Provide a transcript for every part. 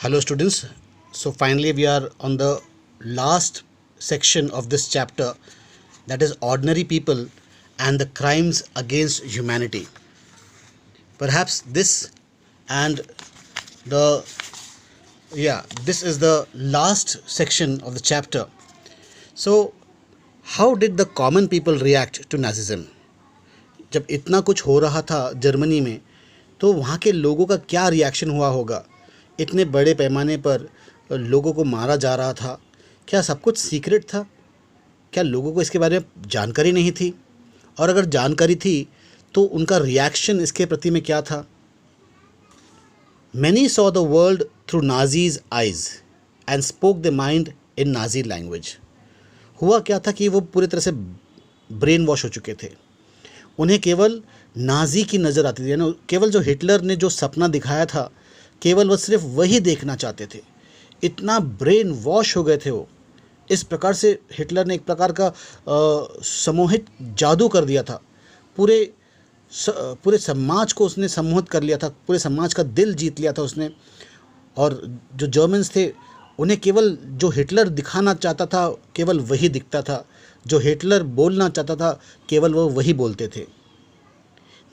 Hello, students. So, finally, we are on the last section of this chapter, that is, ordinary people and the crimes against humanity. Perhaps this and the this is the last section of the chapter. So, how did the common people react to Nazism? जब इतना कुछ हो रहा था Germany में, तो वहाँ के लोगों का क्या रिएक्शन हुआ होगा? इतने बड़े पैमाने पर लोगों को मारा जा रहा था। क्या सब कुछ सीक्रेट था? क्या लोगों को इसके बारे में जानकारी नहीं थी? और अगर जानकारी थी तो उनका रिएक्शन इसके प्रति में क्या था? Many saw the world through Nazis' eyes and spoke their mind in Nazi language. हुआ क्या था कि वो पूरी तरह से ब्रेन वॉश हो चुके थे। उन्हें केवल नाजी की नज़र आती थी, यानी केवल जो हिटलर ने जो सपना दिखाया था, केवल वो सिर्फ वही देखना चाहते थे। इतना ब्रेन वॉश हो गए थे वो। इस प्रकार से हिटलर ने एक प्रकार का सम्मोहित जादू कर दिया था। पूरे समाज को उसने सम्मोहित कर लिया था, पूरे समाज का दिल जीत लिया था उसने। और जो जर्मन्स थे, उन्हें केवल जो हिटलर दिखाना चाहता था केवल वही दिखता था, जो हिटलर बोलना चाहता था केवल वो वही बोलते थे।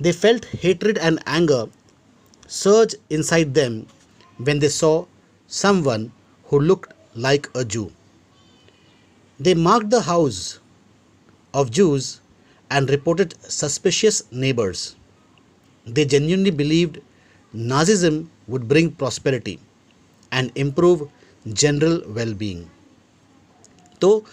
They felt hatred and anger surge inside them when they saw someone who looked like a Jew. They marked the house of Jews and reported suspicious neighbors. They genuinely believed Nazism would bring prosperity and improve general well-being. तो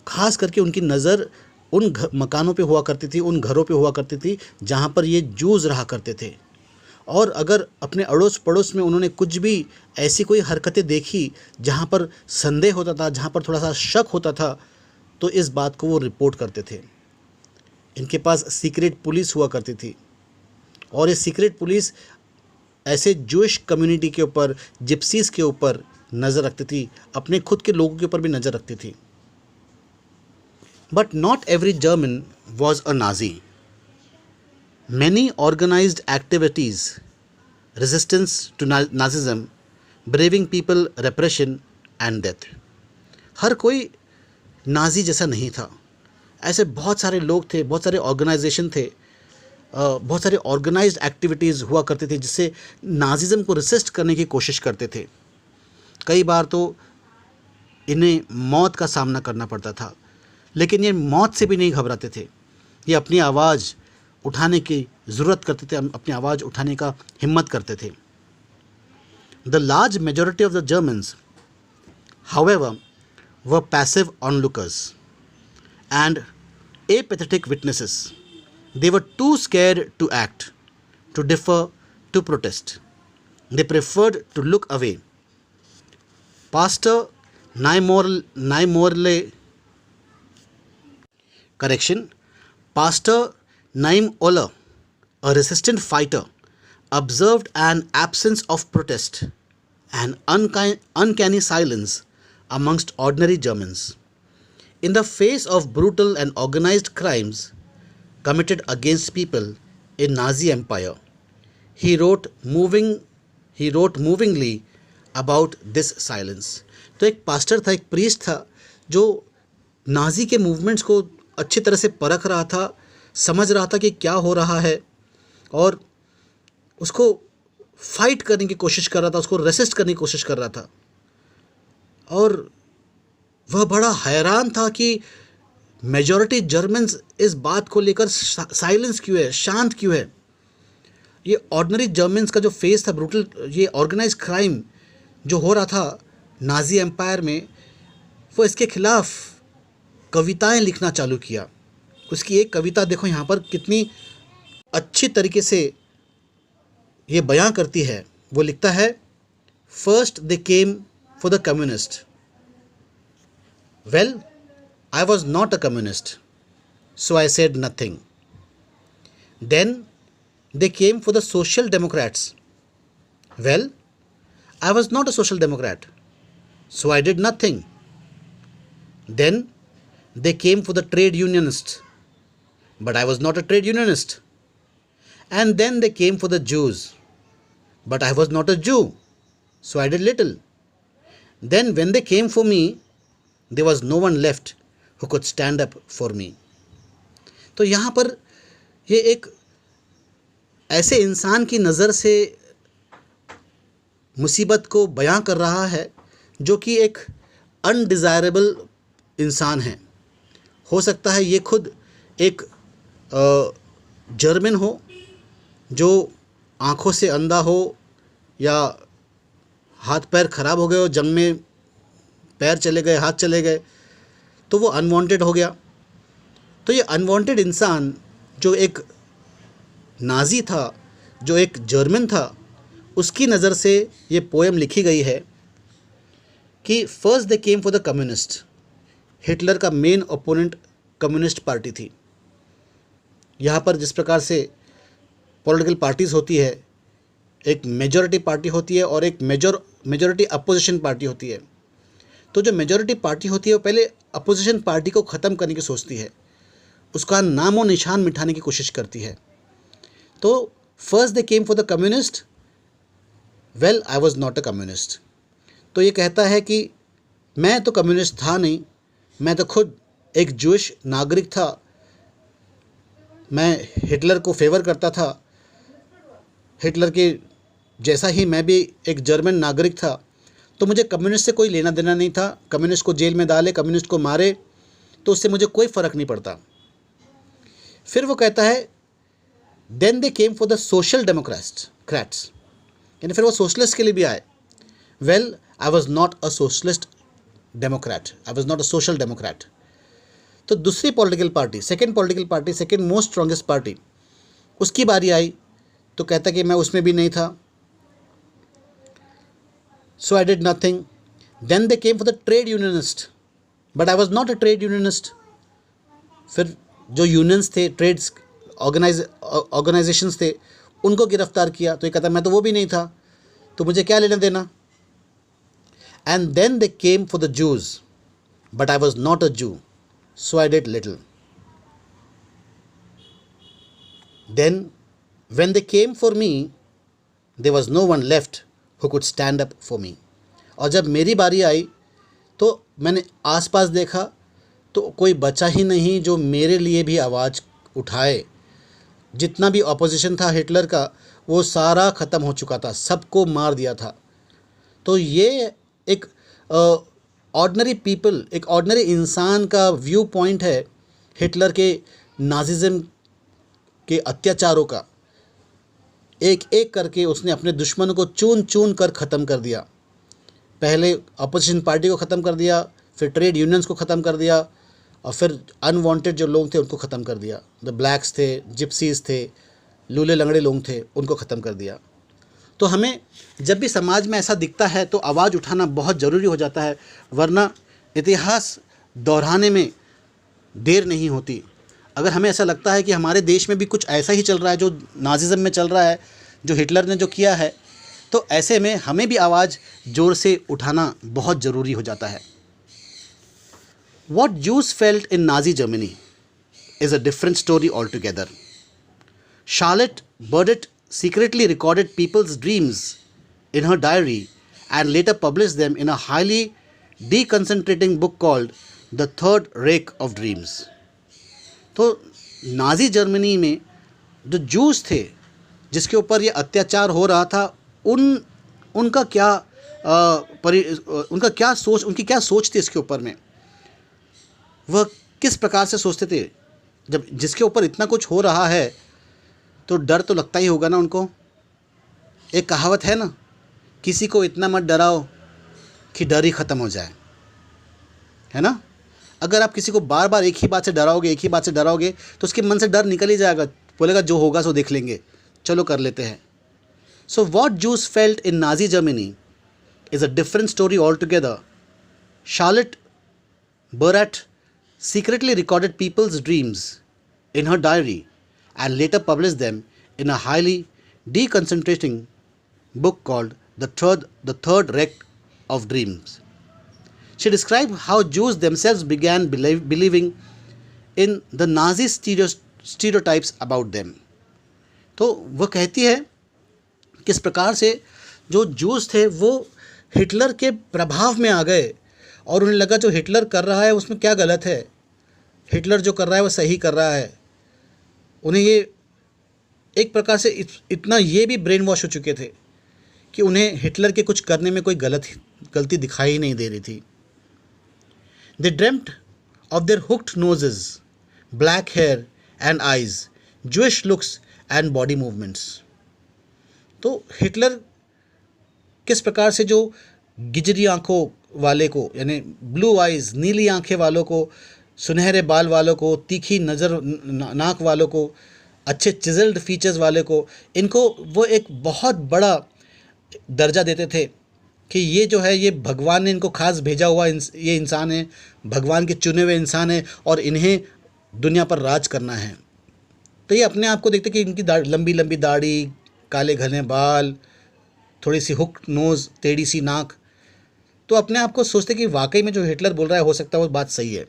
खास करके उनकी नज़र उन मकानों पे हुआ करती थी, उन घरों पे हुआ करती थी जहाँ पर ये जूस रहा करते थे। और अगर अपने अड़ोस पड़ोस में उन्होंने कुछ भी ऐसी कोई हरकतें देखी जहाँ पर संदेह होता था, जहाँ पर थोड़ा सा शक होता था, तो इस बात को वो रिपोर्ट करते थे। इनके पास सीक्रेट पुलिस हुआ करती थी, और ये सीक्रेट पुलिस ऐसे जूइश कम्युनिटी के ऊपर, जिप्सीज़ के ऊपर नज़र रखती थी, अपने खुद के लोगों के ऊपर भी नज़र रखती थी। But not every German was a Nazi. Many organized activities, resistance to Nazism, braving people, repression and death. हर कोई नाजी जैसा नहीं था। ऐसे बहुत सारे लोग थे, बहुत सारे ऑर्गेनाइजेशन थे, बहुत सारे ऑर्गेनाइज्ड एक्टिविटीज़ हुआ करते थे जिससे नाजिज़म को रेसिस्ट करने की कोशिश करते थे। कई बार तो इन्हें मौत का सामना करना पड़ता था, लेकिन ये मौत से भी नहीं घबराते थे। ये अपनी आवाज़ उठाने की ज़रूरत करते थे, अपनी आवाज़ उठाने का हिम्मत करते थे। The large majority of the Germans however were passive onlookers and apathetic witnesses. They were too scared to act, to differ, to protest. They preferred to look away. Pastor Naimorle Pastor Naim Oller, a resistant fighter, observed an absence of protest and uncanny silence amongst ordinary Germans. In the face of brutal and organized crimes committed against people in Nazi Empire, he wrote movingly about this silence. तो एक pastor था, एक priest था, जो Nazi के movements को अच्छी तरह से परख रहा था, समझ रहा था कि क्या हो रहा है, और उसको फाइट करने की कोशिश कर रहा था, उसको रेसिस्ट करने की कोशिश कर रहा था। और वह बड़ा हैरान था कि मेजॉरिटी जर्मन्स इस बात को लेकर साइलेंस क्यों है, शांत क्यों है। ये ऑर्डिनरी जर्मन्स का जो फेस था, ब्रूटल, ये ऑर्गेनाइज क्राइम जो हो रहा था नाजी एम्पायर में, वो इसके खिलाफ कविताएं लिखना चालू किया। उसकी एक कविता देखो यहाँ पर कितनी अच्छी तरीके से ये बयां करती है। वो लिखता है, first they came for the communist. Well, I was not a communist, so I said nothing. Then they came for the social democrats. Well, I was not a social democrat, so I did nothing. Then they came for the trade unionists, but I was not a trade unionist. And then they came for the Jews, but I was not a Jew. so I did little. Then when they came for me, there was no one left who could stand up for me. तो यहाँ पर ये एक ऐसे इंसान की नज़र से मुसीबत को बयां कर रहा है जो कि एक अनडिज़ायरेबल इंसान है। हो सकता है ये खुद एक जर्मन हो जो आँखों से अंधा हो या हाथ पैर ख़राब हो गए हो, जंग में पैर चले गए, हाथ चले गए, तो वो अनवांटेड हो गया। तो ये अनवांटेड इंसान जो एक नाज़ी था, जो एक जर्मन था, उसकी नज़र से ये पोएम लिखी गई है कि first they came for the communist. Hitler का मेन ओपोनेंट कम्युनिस्ट पार्टी थी। यहाँ पर जिस प्रकार से पॉलिटिकल पार्टीज़ होती है, एक मेजॉरिटी पार्टी होती है और एक मेजॉरिटी अपोजिशन पार्टी होती है। तो जो मेजॉरिटी पार्टी होती है वो पहले अपोजिशन पार्टी को ख़त्म करने की सोचती है, उसका नामो निशान मिटाने की कोशिश करती है। तो first they came for the communist, well I was not a communist. तो ये कहता है कि मैं तो कम्युनिस्ट था नहीं, मैं तो खुद एक जूइश नागरिक था। मैं हिटलर को फेवर करता था, हिटलर के जैसा ही मैं भी एक जर्मन नागरिक था। तो मुझे कम्युनिस्ट से कोई लेना देना नहीं था। कम्युनिस्ट को जेल में डाले, कम्युनिस्ट को मारे, तो उससे मुझे कोई फ़र्क नहीं पड़ता। फिर वो कहता है then they came for the social democrats, यानी फिर वो सोशलिस्ट के लिए भी आए। Well I was not a socialist democrat, I was not a social democrat. तो दूसरी political party, second most strongest party, उसकी बारी आई तो कहता कि मैं उसमें भी नहीं था। So I did nothing. Then they came for the trade unionist, but I was not a trade unionist. फिर जो यूनियंस थे, ट्रेड्स ऑर्गेनाइजेशंस थे, उनको गिरफ्तार किया। तो ये कहता मैं तो वो भी नहीं था, तो मुझे क्या लेना देना। And then they came for the Jews, but I was not a Jew, so I did little. Then when they came for me, there was no one left who could stand up for me. और जब मेरी बारी आई तो मैंने आसपास देखा तो कोई बचा ही नहीं जो मेरे लिए भी आवाज़ उठाए। जितना भी ऑपोजिशन था हिटलर का, वो सारा ख़त्म हो चुका था, सबको मार दिया था। तो ये एक ऑर्डिनरी पीपल, एक ऑर्डिनरी इंसान का व्यू पॉइंट है हिटलर के नाज़िज़्म के अत्याचारों का। एक एक करके उसने अपने दुश्मनों को चून चून कर ख़त्म कर दिया। पहले अपोजिशन पार्टी को ख़त्म कर दिया, फिर ट्रेड यूनियंस को ख़त्म कर दिया, और फिर अनवांटेड जो लोग थे उनको ख़त्म कर दिया। द ब्लैक्स थे, जिप्सीज़ थे, लूले लंगड़े लोग थे, उनको ख़त्म कर दिया। तो हमें जब भी समाज में ऐसा दिखता है तो आवाज़ उठाना बहुत ज़रूरी हो जाता है, वरना इतिहास दोहराने में देर नहीं होती। अगर हमें ऐसा लगता है कि हमारे देश में भी कुछ ऐसा ही चल रहा है जो नाज़िज़्म में चल रहा है, जो हिटलर ने जो किया है, तो ऐसे में हमें भी आवाज़ ज़ोर से उठाना बहुत ज़रूरी हो जाता है। What Jews felt in Nazi Germany is a different story altogether. Charlotte Burdett secretly recorded people's dreams in her diary and later published them in a highly deconcentrating book called The Third Reich of Dreams. तो Nazi Germany में जो juice थे जिसके ऊपर ये अत्याचार हो रहा था, उनका क्या सोच, उनकी क्या सोच थी इसके ऊपर में, वह किस प्रकार से सोचते थे। जब जिसके ऊपर इतना कुछ हो रहा है तो डर तो लगता ही होगा ना उनको। एक कहावत है ना, किसी को इतना मत डराओ कि डर ही ख़त्म हो जाए, है ना। अगर आप किसी को बार बार एक ही बात से डराओगे तो उसके मन से डर निकल ही जाएगा, बोलेगा जो होगा सो देख लेंगे, चलो कर लेते हैं। So what Jews felt in Nazi Germany is a different story all together. Charlotte Beradt secretly recorded people's dreams in her diary and later published them in a highly deconcentrating book called The Third Reich of Dreams. She described how Jews themselves began believing in the Nazi stereotypes about them. तो वह कहती है किस प्रकार से जो juice थे वो हिटलर के प्रभाव में आ गए और उन्हें लगा जो हिटलर कर रहा है उसमें क्या गलत है, हिटलर जो कर रहा है वो सही कर रहा है। उन्हें ये एक प्रकार से इतना ये भी ब्रेन वॉश हो चुके थे कि उन्हें हिटलर के कुछ करने में कोई गलती दिखाई नहीं दे रही थी। They dreamt of their hooked noses, black hair and eyes, Jewish looks and body movements. तो हिटलर किस प्रकार से जो गिजरी आंखों वाले को, यानी ब्लू आइज, नीली आंखें वालों को, सुनहरे बाल वालों को, तीखी नज़र नाक वालों को, अच्छे चिजल्ड फीचर्स वाले को, इनको वो एक बहुत बड़ा दर्जा देते थे कि ये जो है ये भगवान ने इनको खास भेजा हुआ ये इंसान है, भगवान के चुने हुए इंसान है और इन्हें दुनिया पर राज करना है। तो ये अपने आप को देखते कि इनकी लंबी लंबी दाढ़ी, काले घने बाल, थोड़ी सी हुक नोज़, टेढ़ी सी नाक, तो अपने आप को सोचते कि वाकई में जो हिटलर बोल रहा है हो सकता है वो बात सही है।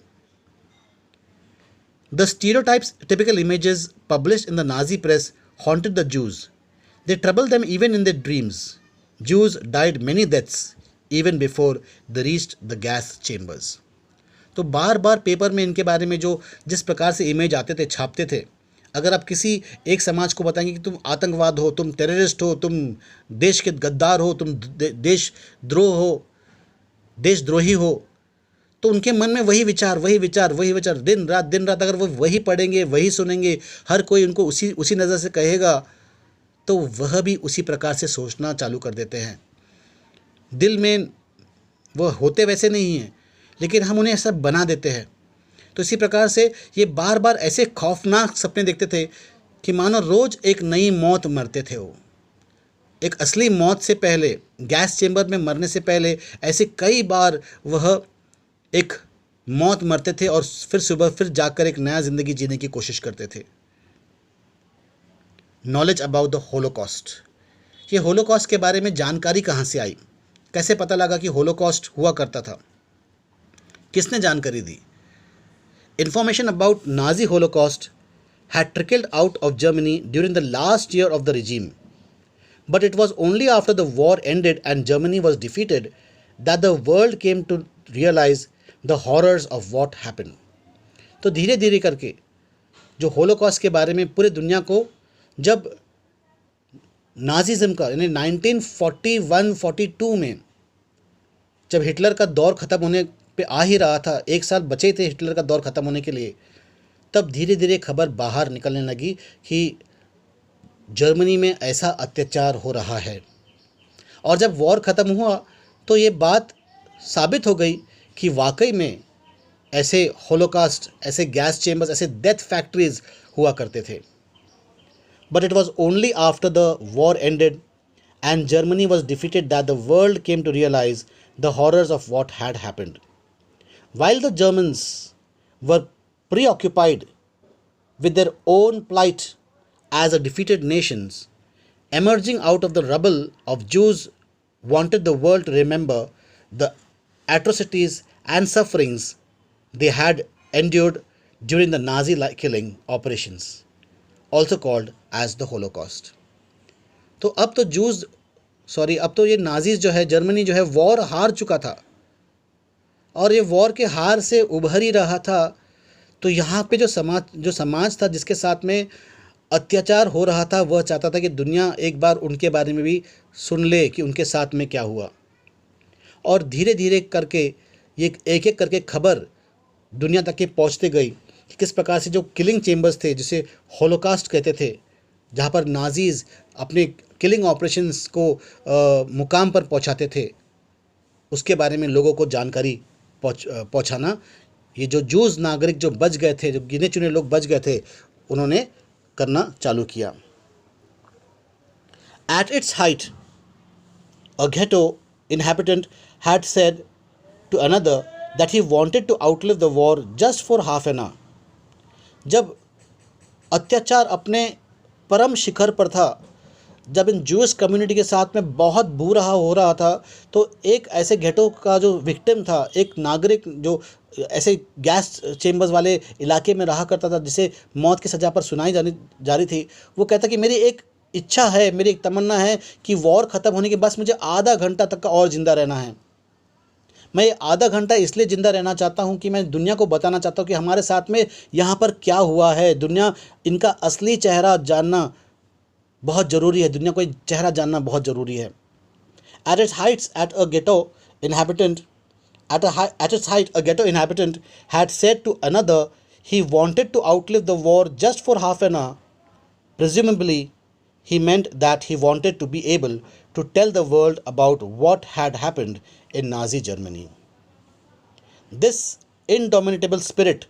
The stereotypes, typical images published in the Nazi press haunted the Jews. They troubled them even in their dreams. Jews died many deaths even before they reached the gas chambers. तो बार बार पेपर में इनके बारे में जो जिस प्रकार से image आते थे, छापते थे, अगर आप किसी एक समाज को बताएंगे कि तुम आतंकवाद हो, तुम टेररिस्ट हो, तुम देश के गद्दार हो, तुम देशद्रोही हो, तो उनके मन में वही विचार दिन रात अगर वो वही पढ़ेंगे, वही सुनेंगे, हर कोई उनको उसी नज़र से कहेगा, तो वह भी उसी प्रकार से सोचना चालू कर देते हैं। दिल में वो होते वैसे नहीं हैं, लेकिन हम उन्हें ऐसा बना देते हैं। तो इसी प्रकार से ये बार बार ऐसे खौफनाक सपने देखते थे कि मानो रोज़ एक नई मौत मरते थे। वो एक असली मौत से पहले, गैस चेंबर में मरने से पहले ऐसे कई बार वह एक मौत मरते थे और फिर सुबह फिर जाकर एक नया ज़िंदगी जीने की कोशिश करते थे। Knowledge about the Holocaust. ये होलोकॉस्ट के बारे में जानकारी कहाँ से आई, कैसे पता लगा कि होलोकॉस्ट हुआ करता था, किसने जानकारी दी? Information about Nazi Holocaust had trickled out of Germany during the last year of the regime, but it was only after the war ended and Germany was defeated that the world came to realize the horrors of what happened. तो धीरे धीरे करके जो Holocaust के बारे में पूरे दुनिया को, जब नाज़िज़्म का यानी 1941-42 में जब हिटलर का दौर ख़त्म होने पे आ ही रहा था, एक साल बचे थे हिटलर का दौर ख़त्म होने के लिए, तब धीरे धीरे खबर बाहर निकलने लगी कि जर्मनी में ऐसा अत्याचार हो रहा है। और जब वॉर ख़त्म हुआ तो ये बात साबित हो गई कि वाकई में ऐसे होलोकास्ट, ऐसे गैस चेम्बर्स, ऐसे डेथ फैक्ट्रीज हुआ करते थे। But it was only after the war ended and Germany was defeated that the world came to realise the horrors of what had happened. While the Germans were preoccupied with their own plight as a defeated nations, emerging out of the rubble of Jews wanted the world to remember the atrocities and sufferings they had endured during the Nazi killing operations, also called as the Holocaust. तो अब तो ये Nazis जो है, Germany जो है, war हार चुका था और ये वॉर के हार से उभर ही रहा था। तो यहाँ पे जो समाज था जिसके साथ में अत्याचार हो रहा था, वह चाहता था कि दुनिया एक बार उनके बारे में भी सुन ले कि उनके साथ में क्या हुआ। और धीरे धीरे करके ये एक एक करके खबर दुनिया तक के पहुँचते गई कि किस प्रकार से जो किलिंग चेम्बर्स थे, जिसे होलोकास्ट कहते थे, जहाँ पर नाजीज़ अपने किलिंग ऑपरेशंस को मुकाम पर पहुँचाते थे, उसके बारे में लोगों को जानकारी पहुँचाना ये जो जूस नागरिक जो बच गए थे, जो गिने चुने लोग बच गए थे, उन्होंने करना चालू किया। At its height, a ghetto inhabitant had said to another that he wanted to outlive the war just for half an hour. जब अत्याचार अपने परम शिखर पर था, जब इन जूस कम्युनिटी के साथ में बहुत बुरा हो रहा था, तो एक ऐसे घेटो का जो विक्टिम था, एक नागरिक जो ऐसे गैस चेम्बर्स वाले इलाके में रहा करता था, जिसे मौत की सज़ा पर सुनाई जा रही थी, वो कहता कि मेरी एक इच्छा है, मेरी एक तमन्ना है कि वॉर ख़त्म होने के बाद मुझे आधा घंटा तक का और ज़िंदा रहना है। मैं ये आधा घंटा इसलिए ज़िंदा रहना चाहता हूँ कि मैं दुनिया को बताना चाहता हूँ कि हमारे साथ में यहाँ पर क्या हुआ है। दुनिया इनका असली चेहरा जानना बहुत ज़रूरी है, दुनिया को चेहरा जानना बहुत ज़रूरी है। At its heights, inhabitant, at its height, a ghetto inhabitant had said to another he wanted to outlive the war just for half an hour. Presumably, he meant that he wanted to be able to tell the world about what had happened in Nazi Germany. This indomitable spirit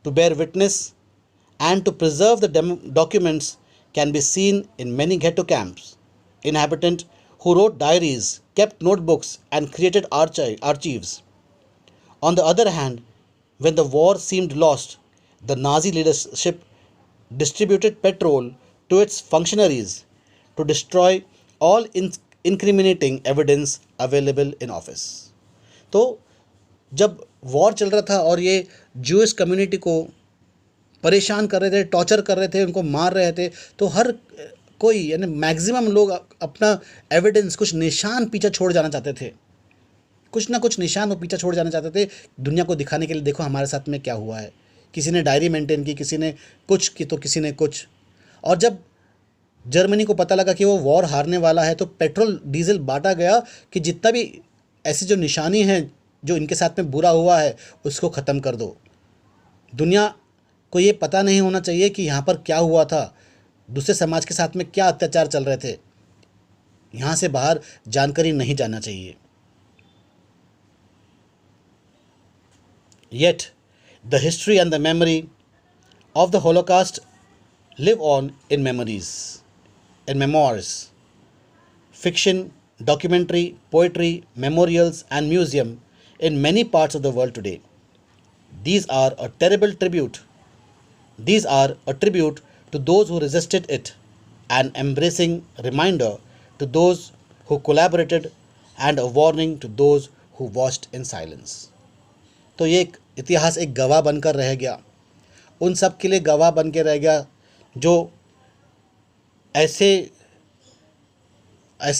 to bear witness and to preserve the documents can be seen in many ghetto camps. Inhabitants who wrote diaries, kept notebooks, and created archives. On the other hand, when the war seemed lost, the Nazi leadership distributed petrol to its functionaries to destroy all incriminating evidence available in office. तो जब war चल रहा था और ये Jewish community को परेशान कर रहे थे, टॉर्चर कर रहे थे, उनको मार रहे थे, तो हर कोई यानी मैक्सिमम लोग अपना एविडेंस, कुछ निशान पीछे छोड़ जाना चाहते थे, कुछ ना कुछ निशान वो पीछे छोड़ जाना चाहते थे दुनिया को दिखाने के लिए, देखो हमारे साथ में क्या हुआ है। किसी ने डायरी मेंटेन की, किसी ने कुछ की, तो किसी ने कुछ। और जब जर्मनी को पता लगा कि वो वॉर हारने वाला है, तो पेट्रोल डीजल बांटा गया कि जितना भी ऐसी जो निशानी है जो इनके साथ में बुरा हुआ है उसको ख़त्म कर दो। दुनिया को ये पता नहीं होना चाहिए कि यहाँ पर क्या हुआ था, दूसरे समाज के साथ में क्या अत्याचार चल रहे थे, यहाँ से बाहर जानकारी नहीं जाना चाहिए। Yet, the history and the memory of the Holocaust live on in memoirs, fiction, documentary, poetry, memorials, and museum in many parts of the world today. These are a tribute to those who resisted it, an embracing reminder to those who collaborated, and a warning to those who watched in silence. तो ये एक इतिहास एक गवाह बनकर रह गया, उन सब के लिए गवाह बन के रह गया जो ऐसे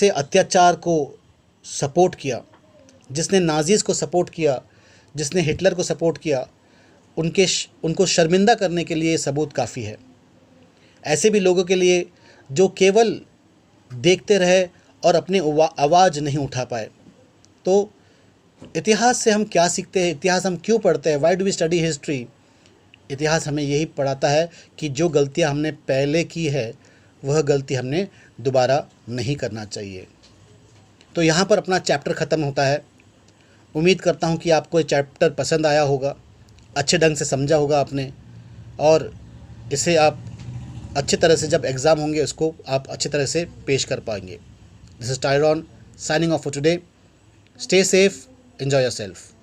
अत्याचार को सपोर्ट किया, जिसने नाजीज़ को सपोर्ट किया, जिसने हिटलर को सपोर्ट किया, उनको शर्मिंदा करने के लिए सबूत काफ़ी है। ऐसे भी लोगों के लिए जो केवल देखते रहे और अपनी आवाज़ नहीं उठा पाए। तो इतिहास से हम क्या सीखते हैं, इतिहास हम क्यों पढ़ते हैं, why do we study history? इतिहास हमें यही पढ़ाता है कि जो गलतियां हमने पहले की है वह गलती हमने दोबारा नहीं करना चाहिए। तो यहाँ पर अपना चैप्टर ख़त्म होता है। उम्मीद करता हूँ कि आपको ये चैप्टर पसंद आया होगा, अच्छे ढंग से समझा होगा आपने, और इसे आप अच्छी तरह से जब एग्ज़ाम होंगे उसको आप अच्छी तरह से पेश कर पाएंगे। This is Tyrone signing off for today. Stay safe, enjoy yourself.